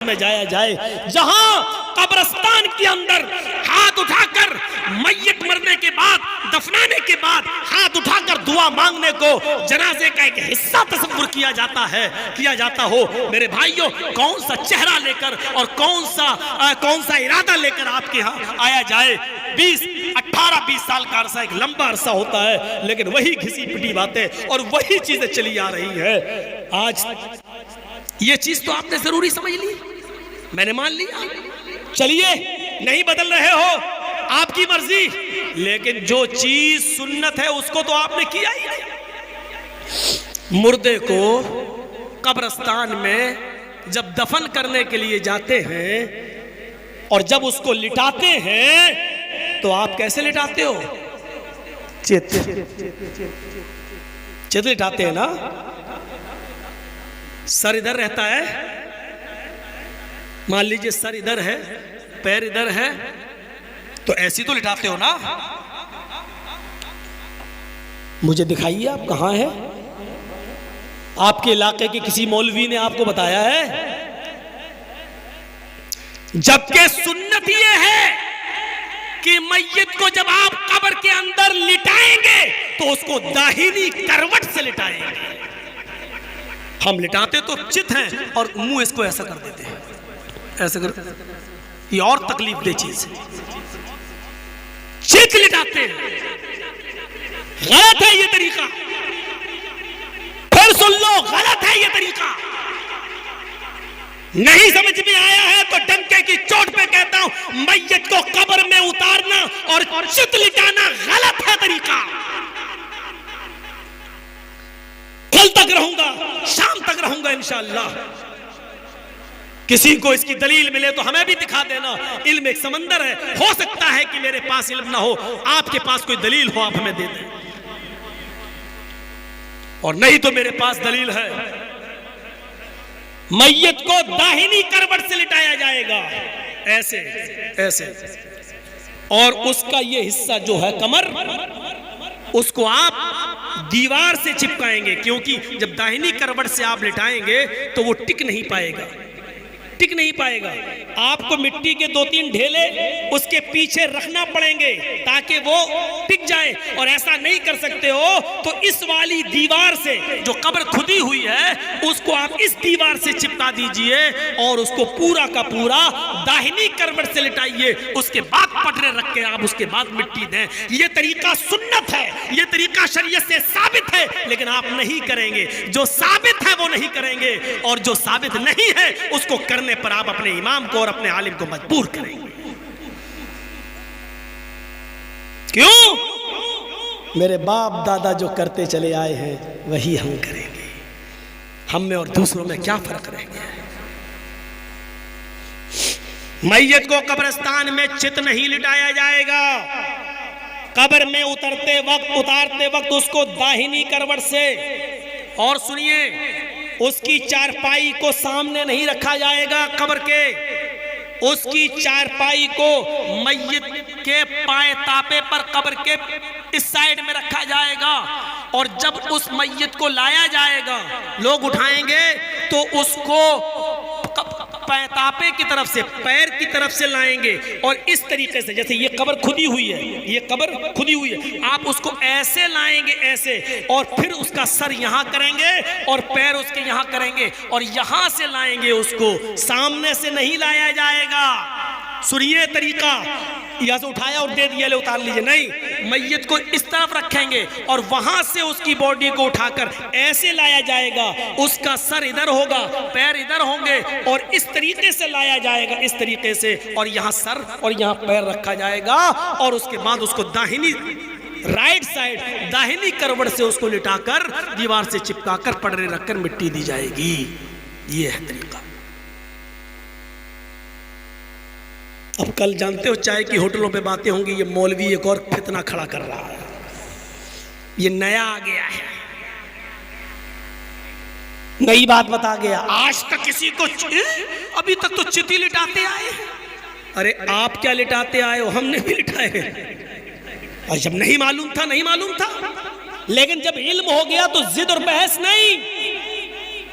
میں جایا جائے جہاں قبرستان کے اندر ہاتھ اٹھا کر میت مرنے کے بعد دفنانے کے بعد ہاتھ اٹھا کر دعا مانگنے کو جنازے کا ایک حصہ تصور کیا جاتا ہو میرے بھائیوں، کون سا چہرہ لے کر اور کون سا ارادہ لے کر آپ کے ہاں آیا جائے؟ 18-20 سال کا عرصہ ایک لمبا عرصہ ہوتا ہے، لیکن وہی گھسی پٹی باتیں اور وہی چیزیں چلی آ رہی ہیں۔ آج یہ چیز تو آپ نے ضروری سمجھ لی، میں نے مان لیا، چلیے نہیں بدل رہے ہو آپ کی مرضی، لیکن جو چیز سنت ہے اس کو تو آپ نے کیا ہی نہیں۔ مردے کو قبرستان میں جب دفن کرنے کے لیے جاتے ہیں اور جب اس کو لٹاتے ہیں تو آپ کیسے لٹاتے ہو؟ چت لٹاتے ہیں نا، سر ادھر رہتا ہے، مان لیجئے سر ادھر ہے، پیر ادھر ہے، تو ایسی تو لٹاتے ہو نا۔ مجھے دکھائیے آپ کہاں ہے؟ آپ کے علاقے کے کسی مولوی نے آپ کو بتایا ہے؟ جبکہ سنت یہ ہے کہ میت کو جب آپ قبر کے اندر لٹائیں گے تو اس کو داہنی کروٹ سے لٹائیں گے۔ ہم لٹاتے تو چت ہیں اور منہ اس کو ایسا کر دیتے ہیں، ایسا کر، یہ اور تکلیف دہ چیز ہے۔ چت لٹاتے ہیں، غلط ہے یہ طریقہ، پھر سن لو غلط ہے یہ طریقہ۔ نہیں سمجھ میں آیا ہے تو ڈنکے کی چوٹ پہ کہتا ہوں، میت کو قبر میں اتارنا اور چت لٹانا غلط ہے طریقہ۔ کل تک رہوں گا، شام تک رہوں گا انشاءاللہ۔ کسی کو اس کی دلیل ملے تو ہمیں بھی دکھا دینا، علم ایک سمندر ہے، ہو سکتا ہے کہ میرے پاس علم نہ ہو، آپ کے پاس کوئی دلیل ہو آپ ہمیں دے دیں، اور نہیں تو میرے پاس دلیل ہے۔ میت کو داہنی کروٹ سے لٹایا جائے گا، ایسے ایسے، اور اس کا یہ حصہ جو ہے کمر، اس کو آپ دیوار سے چپکائیں گے، کیونکہ جب داہنی کروٹ سے آپ لٹائیں گے تو وہ ٹک نہیں پائے گا، ٹک نہیں پائے گا۔ آپ کو مٹی کے 2-3 ڈھیلے اس کے پیچھے رکھنا پڑیں گے تاکہ وہ ٹک جائے، اور ایسا نہیں کر سکتے ہو تو اس والی دیوار سے جو قبر کھدی ہوئی ہے اس کو آپ اس دیوار سے چپکا دیجئے اور اس کو پورا کا پورا داہنی کروٹ سے لٹائیے، اس کے بعد پٹرے رکھ کے آپ اس کے بعد مٹی دیں۔ یہ طریقہ سنت ہے، یہ طریقہ شریعت سے ثابت ہے، لیکن آپ نہیں کریں گے۔ جو ثابت ہے وہ نہیں کریں گے، اور جو ثابت نہیں ہے اس کو کرنے پر آپ اپنے امام کو اور اپنے عالم کو مجبور کریں گے۔ کیوں؟ میرے باپ دادا جو کرتے چلے آئے ہیں وہی ہم کریں گے، ہم میں اور دوسروں میں کیا فرق رہ گیا ہے؟ میت کو قبرستان میں چت نہیں لٹایا جائے گا، قبر میں اتارتے وقت اس کو داہنی کروٹ سے، اور سنیے اس کی چارپائی کو سامنے نہیں رکھا جائے گا قبر کے، اس کی چارپائی کو میت کے پائے تاپے پر قبر کے اس سائیڈ میں رکھا جائے گا، اور جب اس میت کو لایا جائے گا لوگ اٹھائیں گے تو اس کو پائے تاپے کی طرف سے، پیر کی طرف سے لائیں گے، اور اس طریقے سے جیسے یہ قبر کھدی ہوئی ہے، یہ قبر کھدی ہوئی ہے، آپ اس کو ایسے لائیں گے ایسے، اور پھر اس کا سر یہاں کریں گے اور پیر اس کے یہاں کریں گے اور یہاں سے لائیں گے، اس کو سامنے سے نہیں لایا جائے گا۔ سنیے طریقہ، یہاں سے اٹھایا اور دے دیا لے اتار لیجئے، نہیں، میت کو اس طرف رکھیں گے اور وہاں سے اس کی باڈی کو اٹھا کر ایسے لایا جائے گا، اس کا سر ادھر ہوگا، پیر ادھر ہوں گے، اور اس طریقے سے لایا جائے گا، اس طریقے سے، اور یہاں سر اور یہاں پیر رکھا جائے گا، اور اس کے بعد اس کو داہنی رائٹ سائیڈ داہنی کروٹ سے اس کو لٹا کر دیوار سے چپکا کر پٹرے رکھ کر مٹی دی جائے گی۔ یہ ہے طریقہ۔ اب کل جانتے ہو چائے کی ہوٹلوں پہ باتیں ہوں گی، یہ مولوی ایک اور فتنہ کھڑا کر رہا ہے، یہ نیا آ گیا ہے، نئی بات بتا گیا۔ آج تک کسی کو ابھی تک تو چتی لٹاتے آئے ہیں، ارے آپ کیا لٹاتے آئے ہو، ہم نے بھی لٹائے ہیں، اور جب نہیں معلوم تھا نہیں معلوم تھا، لیکن جب علم ہو گیا تو ضد اور بحث نہیں،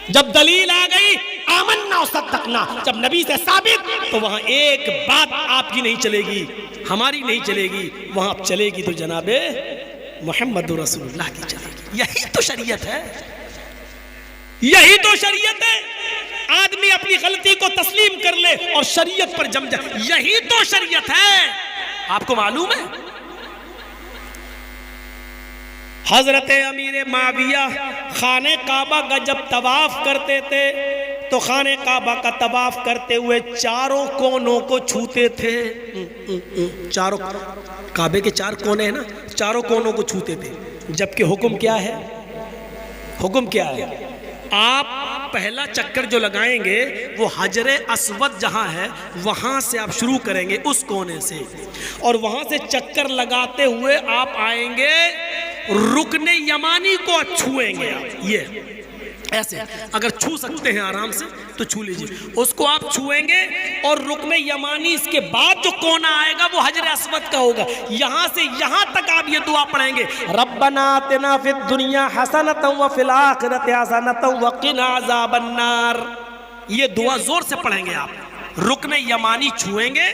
جب دلیل آ گئی آمنا و صدقنا، جب نبی سے ثابت تو وہاں ایک بات آپ کی نہیں چلے گی، ہماری نہیں چلے گی، وہاں چلے گی تو جناب محمد رسول اللہ کی چلے گی۔ یہی تو شریعت ہے، یہی تو شریعت ہے۔ آدمی اپنی غلطی کو تسلیم کر لے اور شریعت پر جم جائے، یہی تو شریعت ہے۔ آپ کو معلوم ہے حضرت امیر معاویہ خانہ کعبہ کا جب طواف کرتے تھے تو خانہ کعبہ کا طواف کرتے ہوئے چاروں کونوں کو چھوتے تھے، چاروں کعبے کے چار کونے ہیں نا، چاروں کونوں کو چھوتے تھے، جبکہ حکم کیا ہے؟ حکم کیا ہے؟ آپ پہلا چکر جو لگائیں گے وہ حجر اسود جہاں ہے وہاں سے آپ شروع کریں گے، اس کونے سے، اور وہاں سے چکر لگاتے ہوئے آپ آئیں گے رکن یمانی کو چھوئیں گے۔ آپ یہ ایسے اگر چھو سکتے ہیں آرام سے تو چھو لیجئے، اس کو آپ چھوئیں گے، اور رکن یمانی اس کے بعد جو کونا آئے گا وہ حجر اسود کا ہوگا۔ یہاں سے یہاں تک آپ یہ دعا پڑھیں گے، ربنا آتنا فی الدنیا حسنۃ وفی الآخرۃ حسنۃ وقنا عذاب النار۔ یہ دعا زور سے پڑھیں گے، آپ رکن یمانی چھوئیں گے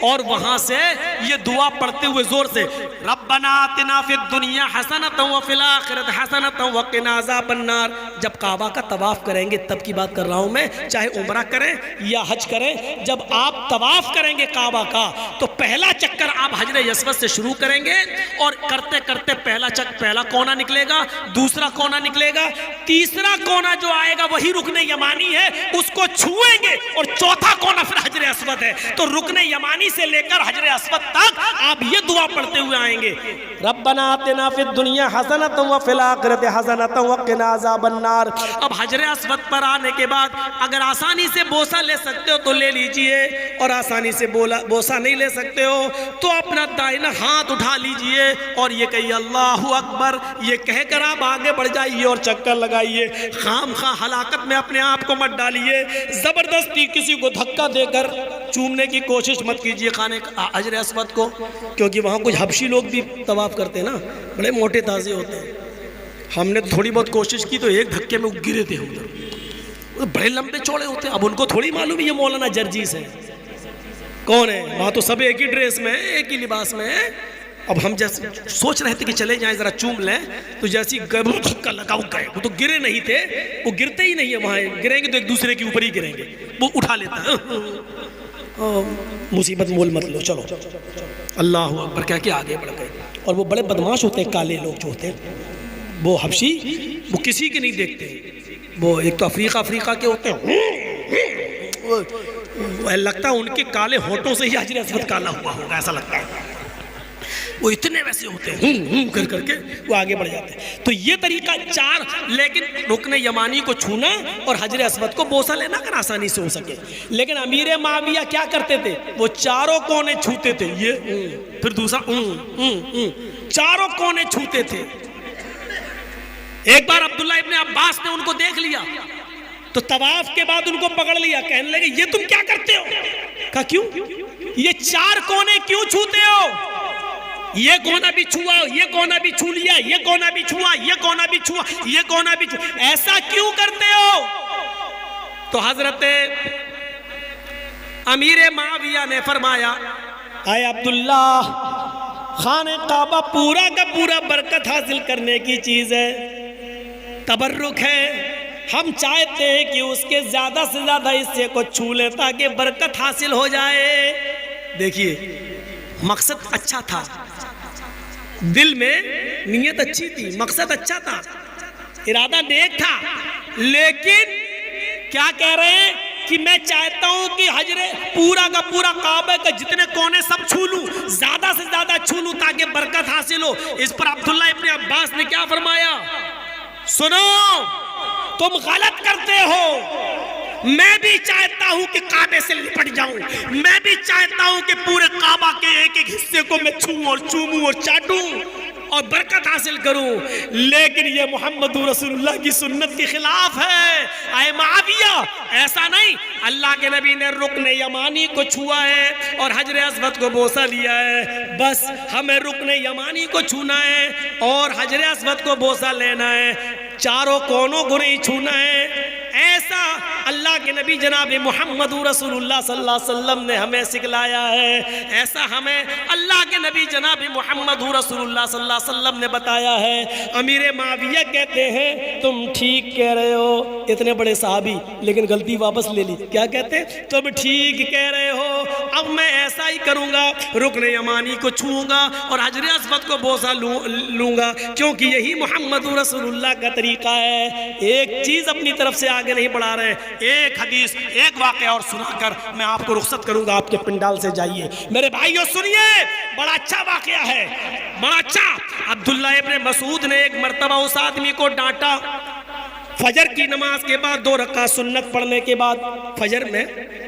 اور وہاں سے یہ دعا پڑھتے ہوئے زور سے، ربنا آتنا فی الدنیا حسنۃ وفی الآخرۃ حسنۃ وقنا عذاب النار۔ جب کعبہ کا طواف کریں گے تب کی بات کر رہا ہوں میں، چاہے عمرہ کریں یا حج کریں، جب آپ طواف کریں گے کعبہ کا تو پہلا چکر آپ حجر اسود سے شروع کریں گے، اور کرتے کرتے پہلا کونا نکلے گا، دوسرا کونا نکلے گا، تیسرا کونا جو آئے گا وہی رکن یمانی ہے، اس کو چھوئیں گے، اور چوتھا کونا پھر حجر اسود ہے۔ تو رکن یمانی سے لے کر حجر اسود تک آپ یہ دعا پڑھتے ہوئے آئیں گے، ربنا آتنا فی الدنیا حسنۃ وفی الآخرۃ حسنۃ وقنا عذاب النار۔ اب حجر اسود پر آنے کے بعد اگر آسانی سے بوسہ لے سکتے ہو تو لے لیجئے، اور آسانی سے بوسہ نہیں لے سکتے ہو تو اپنا دائنا ہاتھ اٹھا لیجئے اور یہ کہیے اللہ اکبر، یہ کہہ کر آپ آگے بڑھ جائیے اور چکر لگائیے۔ خام خواہ ہلاکت میں اپنے آپ کو مت ڈالیے، زبردستی کسی کو دھکا دے کر چومنے کی کوشش مت کیجئے خانے حجر اسود کو، کیونکہ وہاں کچھ حبشی لوگ بھی طواف کرتے ہیں نا، بڑے موٹے تازے ہوتے ہیں۔ ہم نے تھوڑی بہت کوشش کی تو ایک دھکے میں گرے تھے ادھر، بڑے لمبے چوڑے ہوتے ہیں۔ اب ان کو تھوڑی معلوم ہے یہ مولانا جرجیس ہے کون ہے، وہاں تو سب ایک ہی ڈریس میں ہیں، ایک ہی لباس میں ہیں۔ اب ہم جیسے سوچ رہے تھے کہ چلے جائیں ذرا چوم لیں، تو جیسی دھکا لگا وہ گئے، وہ تو گرے نہیں تھے، وہ گرتے ہی نہیں ہے، وہاں گریں گے تو ایک دوسرے کے اوپر ہی گریں گے، وہ اٹھا لیتا ہے۔ مصیبت مول مت لو، چلو اللہ اکبر کہہ کے آگے بڑھ گئے۔ اور وہ بڑے بدماش ہوتے ہیں کالے لوگ جو ہوتے ہیں، وہ حبشی، وہ کسی کے نہیں دیکھتے، وہ ایک تو افریقہ کے ہوتے ہیں، لگتا ہے ان کے کالے ہونٹوں سے ہی حجر اسود کالا ہوا ہوگا، ایسا لگتا ہے، وہ اتنے ویسے ہوتے ہیں کر کے وہ آگے بڑھ جاتے ہیں۔ تو یہ طریقہ چار، لیکن رکن یمانی کو چھونا اور حجر اسود کو بوسہ لینا اگر آسانی سے ہو سکے۔ لیکن امیر معاویہ کیا کرتے تھے، وہ چاروں کونے چھوتے تھے، یہ پھر دوسرا چاروں کونے چھوتے تھے۔ ایک بار عبداللہ ابن عباس نے ان کو دیکھ لیا تو طواف کے بعد ان کو پکڑ لیا، کہنے لگے یہ تم کیا کرتے ہو؟ کہا کیوں؟ یہ چار کونے کیوں چھوتے ہو؟ یہ کونا بھی چھوا، یہ کونا بھی چھو لیا، یہ کونا بھی چھوا، یہ کونا بھی چھوا، یہ کونا بھی چھوا، ایسا کیوں کرتے ہو؟ تو حضرت امیر معاویہ نے فرمایا، اے عبداللہ، خانہ کعبہ پورا کا پورا برکت حاصل کرنے کی چیز ہے، تبرک ہے، ہم چاہتے ہیں کہ اس کے زیادہ سے زیادہ حصے کو چھو لیں تاکہ برکت حاصل ہو جائے۔ دیکھیے مقصد اچھا تھا، دل میں نیت اچھی تھی، مقصد اچھا تھا، ارادہ نیک تھا، لیکن کیا کہہ رہے ہیں کہ میں چاہتا ہوں کہ حجر پورا کا پورا کعبہ کا جتنے کونے سب چھو لوں، زیادہ سے زیادہ چھو لوں تاکہ برکت حاصل ہو۔ اس پر عبداللہ ابن عباس نے کیا فرمایا، سنو تم غلط کرتے ہو، میں بھی چاہتا ہوں کہ کعبے سے لپٹ جاؤں، میں بھی چاہتا ہوں کہ پورے کعبہ کے ایک ایک حصے کو میں چھوں اور چوموں اور چاٹوں اور برکت حاصل کروں، لیکن یہ محمد رسول اللہ کی سنت کے خلاف ہے۔ اے معاویہ ایسا نہیں، اللہ کے نبی نے رکن یمانی کو چھوا ہے اور حجر اسود کو بوسہ لیا ہے، بس ہمیں رکن یمانی کو چھونا ہے اور حجر اسود کو بوسہ لینا ہے، چاروں کونوں کو نہیں چھونا ہے۔ ایسا اللہ کے نبی جناب محمد رسول اللہ صلی اللہ علیہ وسلم نے ہمیں سکھلایا ہے، ایسا ہمیں اللہ کے نبی جناب محمد رسول اللہ صلی اللہ علیہ وسلم نے بتایا ہے۔ امیر معاویہ کہتے ہیں تم ٹھیک کہہ رہے ہو، اتنے بڑے صحابی لیکن غلطی واپس لے لی، کیا کہتے ہیں؟ تم ٹھیک کہہ رہے ہو، اب میں ایسا ہی کروں گا، رکن یمانی کو چھوؤں گا اور حجر اسود کو بوسہ لوں گا، کیونکہ یہی محمد رسول اللہ کا طریقہ ہے۔ ایک چیز اپنی طرف سے آگے نہیں بڑھا رہے، ایک حدیث ایک واقعہ اور سنا کر میں آپ کو رخصت کروں گا، آپ کے پنڈال سے جائیے۔ میرے بھائیو سنیے، بڑا اچھا واقعہ ہے، بڑا اچھا۔ عبداللہ ابن مسعود نے ایک مرتبہ اس آدمی کو ڈانٹا، فجر کی نماز کے بعد 2 رکعت سنت پڑھنے کے بعد، فجر میں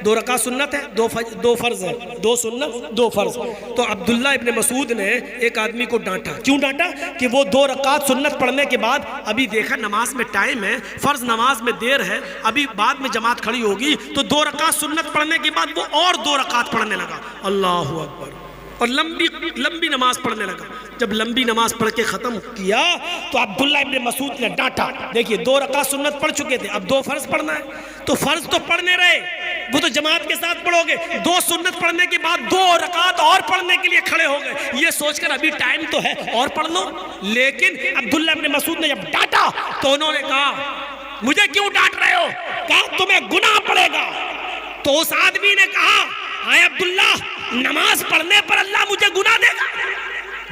2 رکعت سنت ہے، 2 فرض ہے، 2 سنت 2 فرض۔ تو عبداللہ ابن مسعود نے ایک آدمی کو ڈانٹا، کیوں ڈانٹا؟ کہ وہ 2 رکعت سنت پڑھنے کے بعد ابھی دیکھا نماز میں ٹائم ہے، فرض نماز میں دیر ہے، ابھی بعد میں جماعت کھڑی ہوگی، تو 2 رکعت سنت پڑھنے کے بعد وہ اور 2 رکعت پڑھنے لگا، اللہ اکبر، اور لمبی نماز پڑھنے لگا۔ جب لمبی نماز پڑھ کے ختم کیا تو عبداللہ ابن مسعود نے ڈانٹا، دیکھیے 2 رکعت سنت پڑھ چکے تھے، اب 2 فرض پڑھنا ہے، تو فرض تو پڑھنے رہے، وہ تو جماعت کے ساتھ پڑھو گے، 2 سنت پڑھنے کے بعد 2 رکعت اور پڑھنے کے لیے کھڑے ہو گئے، یہ سوچ کر ابھی ٹائم تو ہے اور پڑھ لو۔ لیکن عبداللہ ابن مسعود نے جب ڈانٹا تو انہوں نے کہا مجھے کیوں ڈانٹ رہے ہو؟ کہا تمہیں گناہ پڑے گا۔ تو اس آدمی نے کہا اے عبداللہ، نماز پڑھنے پر اللہ مجھے گناہ دے گا؟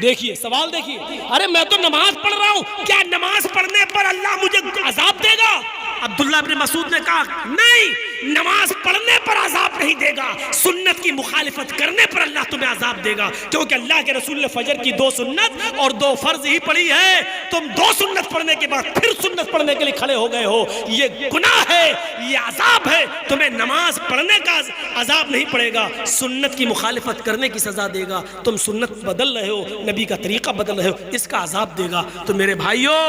دیکھیے سوال، دیکھیے، ارے میں تو نماز پڑھ رہا ہوں، کیا نماز پڑھنے پر اللہ مجھے عذاب دے گا؟ عبداللہ ابن مسعود نے کہا نہیں، نماز پڑھنے پر عذاب نہیں دے گا، سنت کی مخالفت کرنے پر اللہ تمہیں عذاب دے گا، کیونکہ اللہ کے رسول نے فجر کی 2 سنت اور 2 فرض ہی پڑھی ہے، تم 2 سنت پڑھنے کے بعد پھر سنت پڑھنے کے لیے کھڑے ہو گئے ہو، یہ گناہ ہے، یہ عذاب ہے، تمہیں نماز پڑھنے کا عذاب نہیں پڑے گا، سنت کی مخالفت کرنے کی سزا دے گا، تم سنت بدل رہے ہو، نبی کا طریقہ بدل رہے ہو، اس کا عذاب دے گا۔ تو میرے بھائیوں،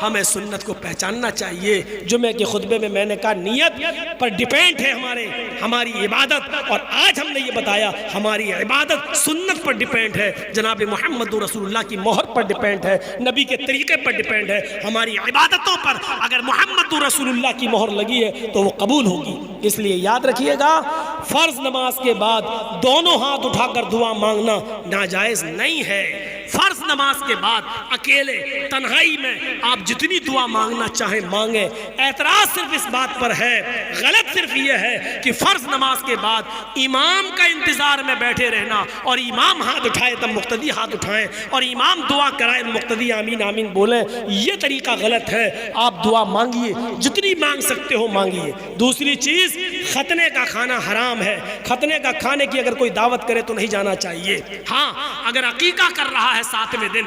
ہمیں سنت کو پہچاننا چاہیے۔ جمعے کے خطبے میں میں نے کہا نیت پر ڈیپینڈ ہے ہماری عبادت، اور آج ہم نے یہ بتایا ہماری عبادت سنت پر ڈیپینڈ ہے، جناب محمد رسول اللہ کی مہر پر ڈیپینڈ ہے، نبی کے طریقے پر ڈیپینڈ ہے، ہماری عبادتوں پر اگر محمد رسول اللہ کی مہر لگی ہے تو وہ قبول ہوگی۔ اس لیے یاد رکھیے گا، فرض نماز کے بعد دونوں ہاتھ اٹھا کر دعا مانگنا ناجائز نہیں ہے۔ فرض نماز کے بعد اکیلے تنہائی میں آپ جتنی دعا مانگنا چاہیں مانگیں، اعتراض صرف اس بات پر ہے، غلط صرف یہ ہے کہ فرض نماز کے بعد امام کا انتظار میں بیٹھے رہنا اور امام ہاتھ اٹھائے تب مقتدی ہاتھ اٹھائیں اور امام دعا کرائے مقتدی آمین آمین بولیں، یہ طریقہ غلط ہے۔ آپ دعا مانگیے، جتنی مانگ سکتے ہو مانگیے۔ دوسری چیز، ختنے کا کھانا حرام ہے، ختنے کا کھانے کی اگر کوئی دعوت کرے تو نہیں جانا چاہیے۔ ہاں، اگر عقیقہ کر رہا ہے 7ویں دن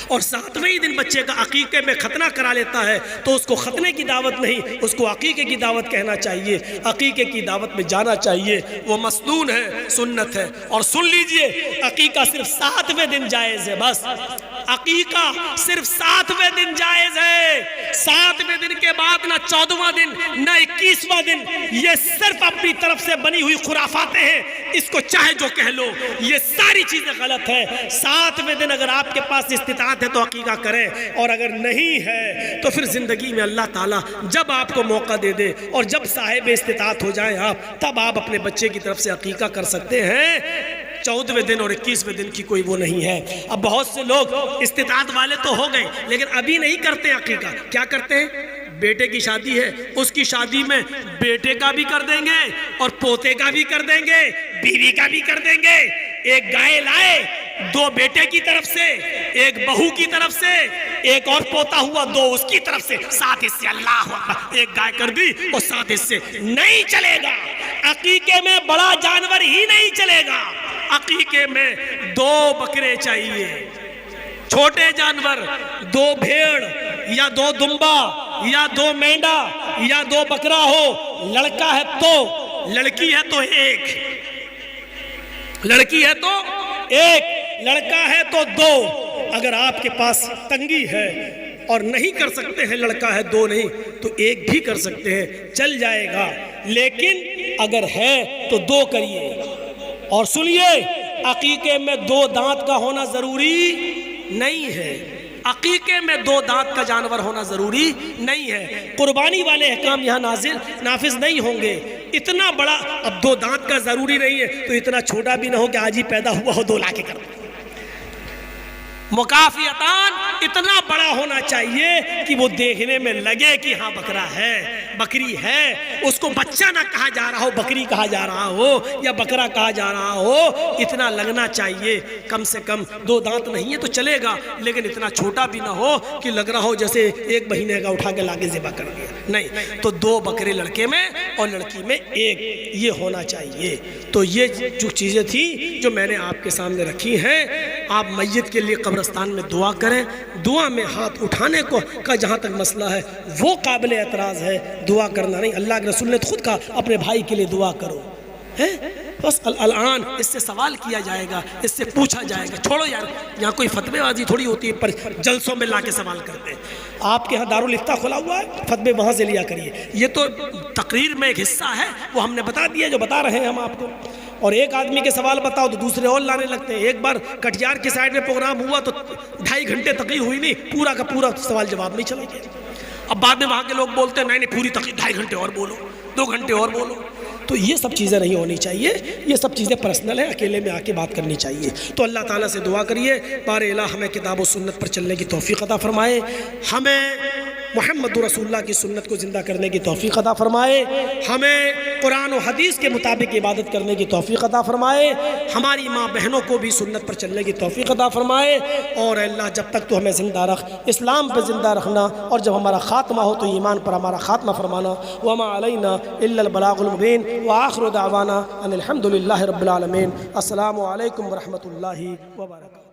اور 7ویں دن بچے کا عقیقے میں ختنہ کرا لیتا ہے تو اس کو ختنے کی دعوت نہیں، اس کو عقیقے کی دعوت کہنا چاہیے، عقیقے کی دعوت میں جانا چاہیے، وہ مسنون ہے، سنت ہے۔ اور سن لیجئے، عقیقہ صرف 7ویں دن جائز ہے، بس عقیقہ صرف 7ویں دن جائز ہے، 7ویں دن کے بعد نہ 14واں دن نہ 21واں دن، یہ صرف اپنی طرف سے بنی ہوئی خرافاتیں ہیں، اس کو چاہے جو کہہ لو، یہ ساری چیزیں غلط ہیں۔ 7ویں دن اگر آپ کے پاس استطاعت ہے تو عقیقہ کریں، اور اگر نہیں ہے تو پھر زندگی میں اللہ تعالیٰ جب آپ کو موقع دے دے اور جب صاحب استطاعت ہو جائیں آپ، تب آپ اپنے بچے کی طرف سے عقیقہ کر سکتے ہیں۔ 14ویں دن اور 21ویں دن کی کوئی وہ نہیں ہے۔ اب بہت سے لوگ استطاعت والے تو ہو گئے لیکن ابھی نہیں کرتے عقیقہ، کیا کرتے ہیں؟ بیٹے کی شادی ہے، اس کی شادی میں بیٹے کا بھی کر دیں گے اور پوتے کا بھی کر دیں گے، بیوی کا بھی کر دیں گے۔ ایک گائے لائے، 2 بیٹے کی طرف سے، ایک بہو کی طرف سے، ایک اور پوتا ہوا 2 اس کی طرف سے، 7 حصے اللہ اکبر، ایک گائے کر دی اور 7 حصے۔ نہیں چلے گا، عقیقے میں بڑا جانور ہی نہیں چلے گا، عقیقے میں 2 بکرے چاہیے، چھوٹے جانور 2 بھیڑ یا 2 دمبا یا 2 مینڈا یا 2 بکرا ہو، لڑکا ہے تو، لڑکی ہے تو 1، لڑکی ہے تو 1، لڑکا ہے تو 2۔ اگر آپ کے پاس تنگی ہے اور نہیں کر سکتے ہیں، لڑکا ہے 2 نہیں تو 1 بھی کر سکتے ہیں، چل جائے گا، لیکن اگر ہے تو 2 کریے۔ اور سنیے، عقیقے میں 2 دانت کا ہونا ضروری نہیں ہے، عقیقے میں 2 دانت کا جانور ہونا ضروری نہیں ہے، قربانی والے احکام یہاں نافذ نہیں ہوں گے۔ اتنا بڑا، اب 2 دانت کا ضروری نہیں ہے تو اتنا چھوٹا بھی نہ ہو کہ آج ہی پیدا ہوا ہو 2 لا کے کر دو۔ مکافیتان اتنا بڑا ہونا چاہیے کہ وہ دیکھنے میں لگے کہ ہاں بکرا ہے، بکری ہے، اس کو بچہ نہ کہا جا رہا ہو، بکری کہا جا رہا ہو یا بکرا کہا جا رہا ہو، اتنا لگنا چاہیے۔ کم سے کم 2 دانت نہیں ہے تو چلے گا، لیکن اتنا چھوٹا بھی نہ ہو کہ لگ رہا ہو جیسے 1 مہینے کا اٹھا کے لاگے ذبح کر دیا، نہیں، تو 2 بکرے لڑکے میں اور لڑکی میں 1 یہ ہونا چاہیے۔ تو یہ جو چیزیں تھی جو میں نے آپ کے سامنے رکھی ہیں، آپ میت کے لیے قبرستان میں دعا کریں۔ دعا میں ہاتھ اٹھانے کا جہاں تک مسئلہ ہے وہ قابل اعتراض ہے، دعا کرنا نہیں۔ اللہ کے رسول نے خود کہا اپنے بھائی کے لیے دعا کرو، بس الان اس سے سوال کیا جائے گا، اس سے پوچھا جائے گا۔ چھوڑو یار، یہاں کوئی فتوے بازی تھوڑی ہوتی ہے پر جلسوں میں لا کے سوال کرتے ہیں۔ آپ کے ہاں دارالفتہ کھلا ہوا ہے، فتوے وہاں سے لیا کریے۔ یہ تو تقریر میں ایک حصہ ہے، وہ ہم نے بتا دیا جو بتا رہے ہیں ہم آپ کو۔ اور ایک آدمی کے سوال بتاؤ تو دوسرے اور لانے لگتے ہیں۔ ایک بار کٹیہار کی سائڈ میں پروگرام ہوا تو 2.5 گھنٹے تقریر ہوئی نہیں، پورا کا پورا سوال جواب نہیں چلا گیا۔ اب بعد میں وہاں کے لوگ بولتے ہیں نہیں پوری تقریر 2.5 گھنٹے اور بولو، 2 گھنٹے اور بولو۔ تو یہ سب چیزیں نہیں ہونی چاہیے، یہ سب چیزیں پرسنل ہیں، اکیلے میں آ کے بات کرنی چاہیے۔ تو اللہ تعالیٰ سے دعا کریے بار الہ ہمیں کتاب و سنت پر چلنے کی توفیق عطا فرمائے، ہمیں محمد رسول اللہ کی سنت کو زندہ کرنے کی توفیق عطا فرمائے، ہمیں قرآن و حدیث کے مطابق عبادت کرنے کی توفیق عطا فرمائے، ہماری ماں بہنوں کو بھی سنت پر چلنے کی توفیق عطا فرمائے۔ اور اللہ جب تک تو ہمیں زندہ رکھ، اسلام پہ زندہ رکھنا، اور جب ہمارا خاتمہ ہو تو ایمان پر ہمارا خاتمہ فرمانا۔ وما علینا الا البلاغ المبین، وآخر دعوانا ان الحمد للہ رب العالمین۔ السلام علیکم ورحمۃ اللہ وبرکاتہ۔